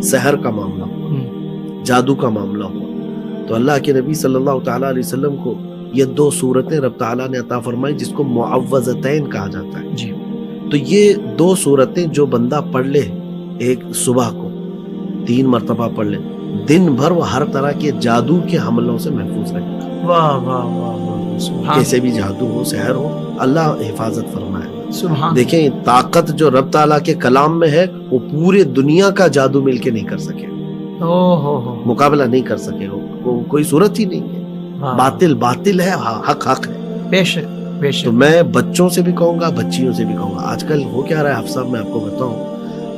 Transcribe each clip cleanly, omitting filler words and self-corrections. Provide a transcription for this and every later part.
سحر کا معاملہ ہوا، جادو کا معاملہ ہوا، تو اللہ کے نبی صلی اللہ تعالیٰ علیہ وسلم کو یہ 2 صورتیں رب تعالیٰ نے عطا فرمائی جس کو معوذتین کہا جاتا ہے جی، تو یہ 2 صورتیں جو بندہ پڑھ لے ایک صبح کو 3 مرتبہ پڑھ لے، دن بھر وہ ہر طرح کے جادو کے حملوں سے محفوظ رہے گا، واہ واہ واہ واہ، سبحان کیسے بھی جادو ہو سحر ہو اللہ حفاظت فرمائے۔ سبحان دیکھیں طاقت جو رب تعالیٰ کے کلام میں ہے وہ پورے دنیا کا جادو مل کے نہیں کر سکے، ہو مقابلہ نہیں کر سکے، کوئی صورت ہی نہیں ہے، باطل باطل ہے، حق حق ہے۔ بے شک بے تو شک، میں بچوں سے بھی کہوں گا، بچیوں سے بھی کہوں گا، آج کل ہو کیا رہا ہے حفص صاحب، میں آپ کو بتاؤں،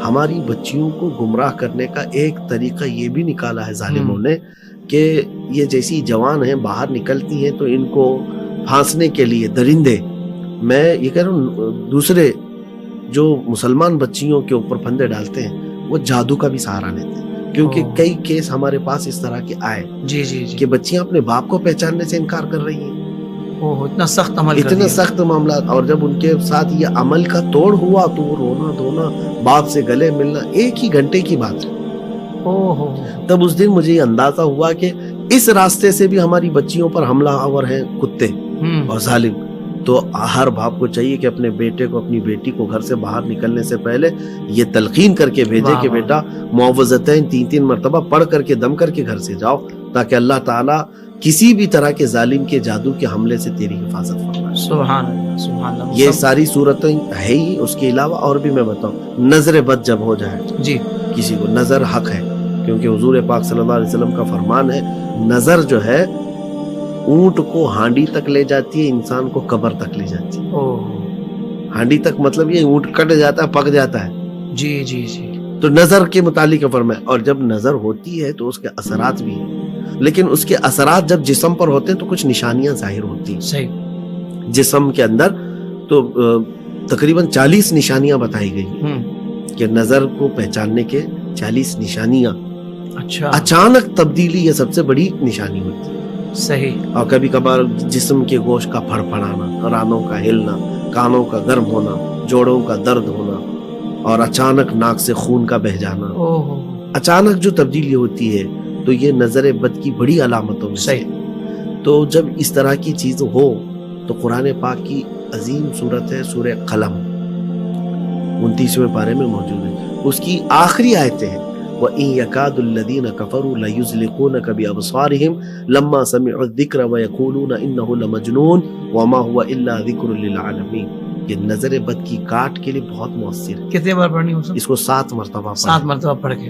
ہماری بچیوں کو گمراہ کرنے کا ایک طریقہ یہ بھی نکالا ہے ظالموں نے کہ یہ جیسی جوان ہیں باہر نکلتی ہیں تو ان کو پھانسنے کے لیے درندے، میں یہ کہہ رہا ہوں دوسرے جو مسلمان بچیوں کے اوپر پھندے ڈالتے ہیں وہ جادو کا بھی سہارا لیتے ہیں، کیونکہ کئی کیس ہمارے پاس اس طرح کے آئے جی جی جی، کہ بچیاں اپنے باپ کو پہچاننے سے انکار کر رہی ہیں، اتنا سخت عمل کر اتنے دیا۔ سخت معاملات، اور جب ان کے ساتھ یہ عمل کا توڑ ہوا تو وہ رونا دھونا، باپ سے گلے ملنا، 1 ہی گھنٹے کی بات ہے۔ تب اس دن مجھے یہ اندازہ ہوا کہ اس راستے سے بھی ہماری بچیوں پر حملہ آور ہیں کتے اور ظالم، تو ہر باپ کو چاہیے کہ اپنے بیٹے کو اپنی بیٹی کو گھر سے باہر نکلنے سے پہلے یہ تلقین کر کے بھیجے کہ بیٹا معوذتین 3 مرتبہ پڑھ کر کے دم کر کے گھر سے جاؤ، تاکہ اللہ تعالیٰ کسی بھی طرح کے ظالم کے جادو کے حملے سے تیری حفاظت فرمائے۔ سبحان اللہ سبحان اللہ۔ یہ ساری صورتیں ہے ہی، اس کے علاوہ اور بھی میں بتاؤں، نظر بد جب ہو جائے جی، کسی کو، نظر حق ہے، کیونکہ حضور پاک صلی اللہ علیہ وسلم کا فرمان ہے نظر جو ہے اونٹ کو ہانڈی تک لے جاتی ہے، انسان کو قبر تک لے جاتی ہے۔ ہانڈی تک مطلب یہ اونٹ کٹ جاتا ہے، پک جاتا ہے، جی جی جی، تو نظر کے متعلق فرمایا، اور جب نظر ہوتی ہے تو اس کے اثرات بھی ہیں، لیکن اس کے اثرات جب جسم پر ہوتے ہیں تو کچھ نشانیاں ظاہر ہوتی ہیں صحیح، جسم کے اندر، تو تقریباً 40 نشانیاں بتائی گئی کہ نظر کو پہچاننے کے 40 نشانیاں، اچھا، اچانک تبدیلی یہ سب سے بڑی نشانی ہوتی ہے، صحیح، اور کبھی کبھار جسم کے گوشت کا پھڑ پھڑانا، رانوں کا ہلنا، کانوں کا گرم ہونا، جوڑوں کا درد ہونا، اور اچانک ناک سے خون کا بہہ جانا، اچانک جو تبدیلی ہوتی ہے تو یہ نظر بد کی بڑی علامتوں میں سے۔ تو جب اس طرح کی چیز ہو تو قرآن پاک کی عظیم سورت ہے سورہ قلم، 29ویں پارے میں موجود ہے، اس کی آخری آیتیں ہیں وَإِن يَكَادُ الَّذِينَ كَفَرُوا لَيُزْلِقُونَكَ بِأَبْصَارِهِمْ لَمَّا سَمِعُوا الذِّكْرَ وَيَقُولُونَ إِنَّهُ لَمَجْنُونٌ وَمَا هُوَ إِلَّا ذِكْرٌ لِّلْعَالَمِينَ۔ یہ نظر بد کی کاٹ کے لیے بہت مؤثر ہے، کتنے بار پڑھنی ہو؟ اس کو 7 مرتبہ 7 مرتبہ پڑھ کے